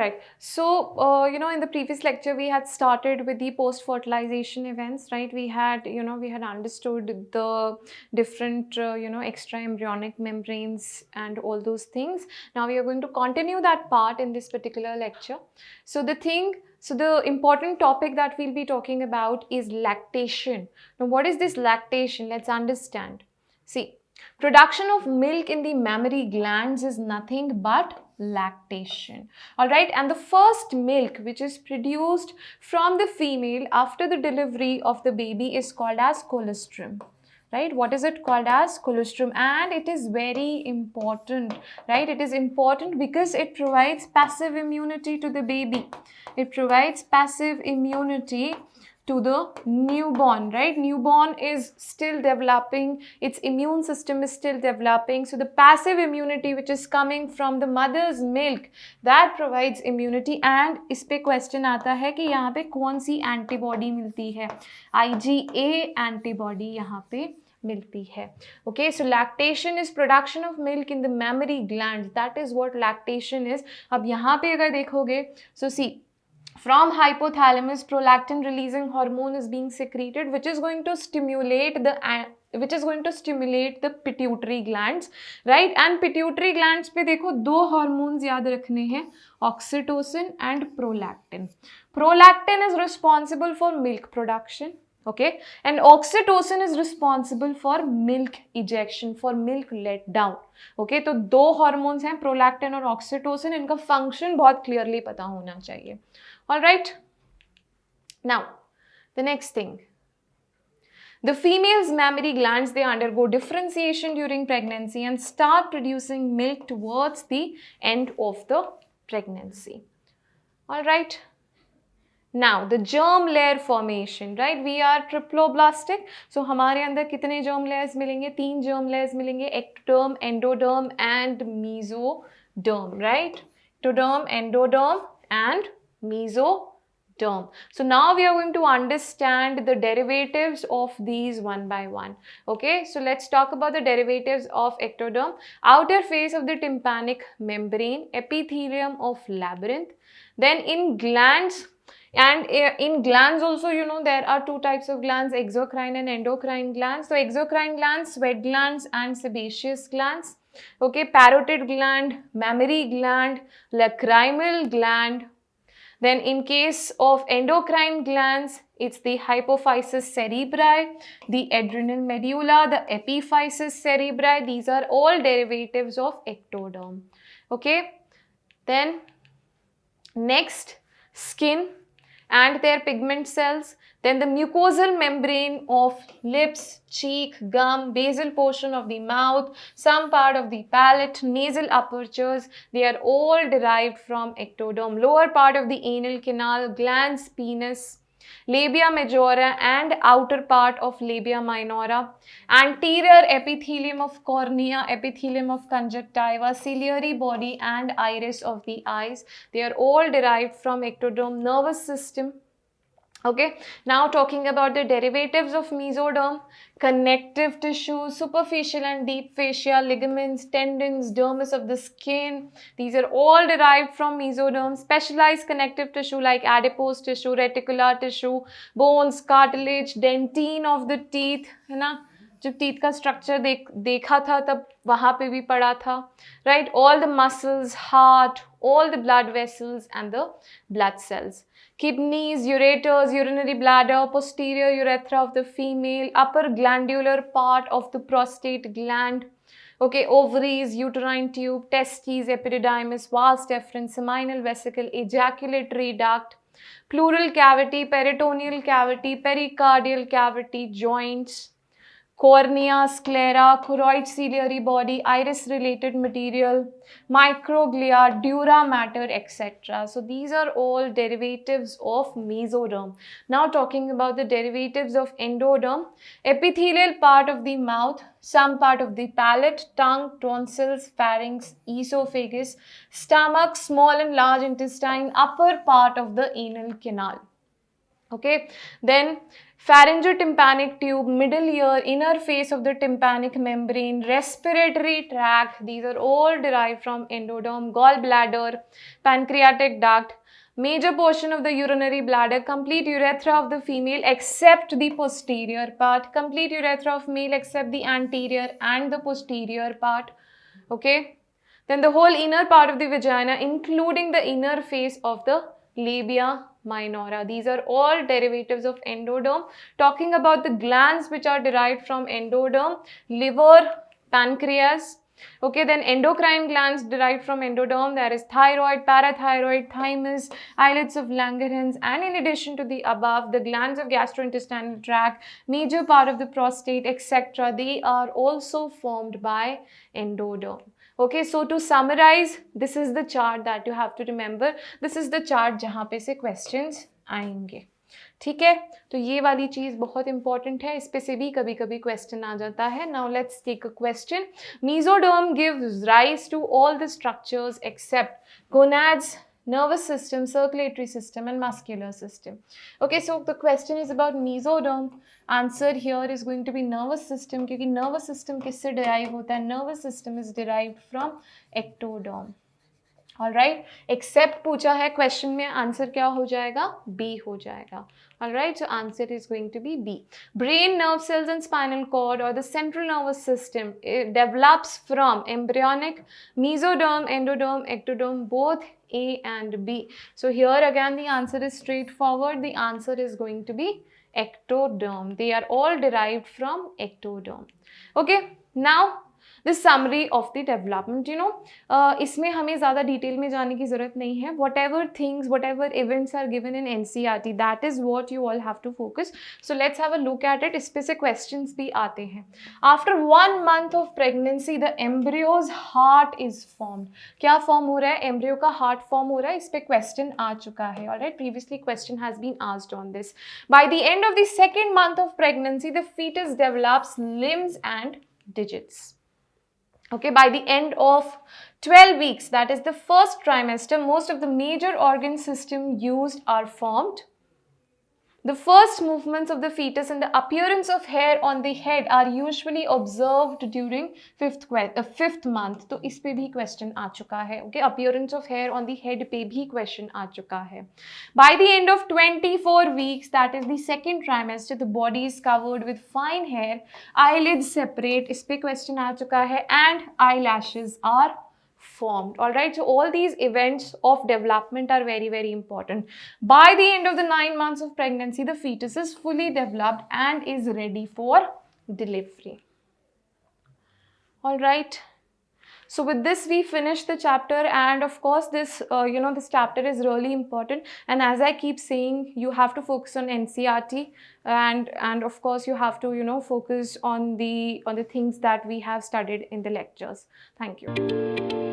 right. So, in the previous lecture, we had started with the post-fertilization events, right? We had understood the different, extra embryonic membranes and all those things. Now, we are going to continue that part in this particular lecture. So, the important topic that we'll be talking about is lactation. Now, what is this lactation? Let's understand. See, production of milk in the mammary glands is nothing but lactation. Alright, and the first milk which is produced from the female after the delivery of the baby is called as colostrum. Right, what is it called as? Colostrum. And it is very important, right? It is important because it provides passive immunity to the baby. It provides passive immunity to the newborn, right? Newborn is still developing, its immune system is still developing. So the passive immunity which is coming from the mother's milk, that provides immunity. And इस पे question आता है कि यहाँ पे कौन सी antibody मिलती है? IgA antibody यहाँ पे मिलती है. Okay, so lactation is production of milk in the mammary glands. That is what lactation is. अब यहाँ पे अगर देखोगे, so see, from hypothalamus, prolactin releasing hormone is being secreted, which is going to stimulate the pituitary glands, right? And pituitary glands पे देखो दो hormones याद रखने हैं, oxytocin and prolactin. Prolactin is responsible for milk production, okay, and oxytocin is responsible for milk ejection, for milk let down. Okay, तो दो hormones हैं, prolactin और oxytocin, इनका function बहुत clearly पता होना चाहिए. All right. Now, the next thing. The female's mammary glands, they undergo differentiation during pregnancy and start producing milk towards the end of the pregnancy. All right. Now, the germ layer formation, right? We are triploblastic. So, हमारे अंदर कितने germ layers मिलेंगे? 3 germ layers मिलेंगे. Ectoderm, endoderm and mesoderm, right? Ectoderm, endoderm and mesoderm. So now we are going to understand the derivatives of these one by one. Okay, so let's talk about the derivatives of ectoderm. Outer face of the tympanic membrane, epithelium of labyrinth. Then in glands, and in glands also, there are two types of glands, exocrine and endocrine glands. So exocrine glands, sweat glands and sebaceous glands. Okay, parotid gland, mammary gland, lacrimal gland. Then in case of endocrine glands, it's the hypophysis cerebri, the adrenal medulla, the epiphysis cerebri. These are all derivatives of ectoderm. Okay. Then next, skin and their pigment cells. Then the mucosal membrane of lips, cheek, gum, basal portion of the mouth, some part of the palate, nasal apertures, they are all derived from ectoderm. Lower part of the anal canal, glands, penis, labia majora and outer part of labia minora, anterior epithelium of cornea, epithelium of conjunctiva, ciliary body and iris of the eyes. They are all derived from ectoderm. Nervous system. Okay, now talking about the derivatives of mesoderm, connective tissue, superficial and deep fascia, ligaments, tendons, dermis of the skin. These are all derived from mesoderm. Specialized connective tissue like adipose tissue, reticular tissue, bones, cartilage, dentine of the teeth, है ना? जब teeth का structure देखा था तब वहाँ पे भी पढ़ा था, right? All the muscles, heart, all the blood vessels and the blood cells. Kidneys, ureters, urinary bladder, posterior urethra of the female, upper glandular part of the prostate gland. Okay, ovaries, uterine tube, testes, epididymis, vas deferens, seminal vesicle, ejaculatory duct, pleural cavity, peritoneal cavity, pericardial cavity, joints, cornea, sclera, choroid ciliary body, iris related material, microglia, dura mater, etc. So these are all derivatives of mesoderm. Now talking about the derivatives of endoderm, epithelial part of the mouth, some part of the palate, tongue, tonsils, pharynx, esophagus, stomach, small and large intestine, upper part of the anal canal. Okay, then pharyngotympanic tube, middle ear, inner face of the tympanic membrane, respiratory tract, these are all derived from endoderm, gallbladder, pancreatic duct, major portion of the urinary bladder, complete urethra of the female except the posterior part, complete urethra of male except the anterior and the posterior part, okay. Then the whole inner part of the vagina, including the inner face of the labia minora. These are all derivatives of endoderm. Talking about the glands which are derived from endoderm, liver, pancreas. Okay, then endocrine glands derived from endoderm, there is thyroid, parathyroid, thymus, islets of Langerhans, and in addition to the above, the glands of gastrointestinal tract, major part of the prostate, etc. They are also formed by endoderm. Okay, so to summarize, this is the chart that you have to remember. This is the chart जहाँ पे से questions आएंगे. ठीक है, तो ये वाली चीज़ बहुत इंपॉर्टेंट है, इस पे से भी कभी कभी क्वेश्चन आ जाता है. Now let's take a question. Mesoderm gives rise to all the structures except gonads, nervous system, circulatory system and muscular system. Okay, so the question is about mesoderm. Answer here is going to be nervous system, क्योंकि nervous system किससे derive होता है? Nervous system is derived from ectoderm. Alright, except पूछा है question में, answer क्या हो जाएगा? B हो जाएगा. Alright, so answer is going to be B. Brain, nerve cells and spinal cord or the central nervous system, it develops from embryonic, mesoderm, endoderm, ectoderm, both A and B. So here again the answer is straightforward. The answer is going to be ectoderm. They are all derived from ectoderm. Okay, now the summary of the development. You know, इसमें हमें ज़्यादा detail में जाने की ज़रूरत नहीं है. Whatever things, whatever events are given in NCERT, that is what you all have to focus. So let's have a look at it. इस पे से questions भी आते हैं. After 1 month of pregnancy, the embryo's heart is formed. क्या form हो रहा है? Embryo का heart form हो रहा है. इस पे question आ चुका है. Alright, previously question has been asked on this. By the end of the 2nd month of pregnancy, the fetus develops limbs and digits. Okay, by the end of 12 weeks, that is the first trimester, most of the major organ system used are formed. The first movements of the fetus and the appearance of hair on the head are usually observed during 5th month. तो इस पे भी question आ चुका है. Okay, appearance of hair on the head पे भी question आ चुका है. By the end of 24 weeks, that is the 2nd trimester, the body is covered with fine hair, eyelids separate, इस पे question आ चुका है, and eyelashes are formed. All right, so all these events of development are very, very important. By the end of the 9 months of pregnancy, the fetus is fully developed and is ready for delivery. All right, so with this we finish the chapter, and of course this this chapter is really important, and as I keep saying, you have to focus on NCERT, and of course you have to focus on the things that we have studied in the lectures. Thank you.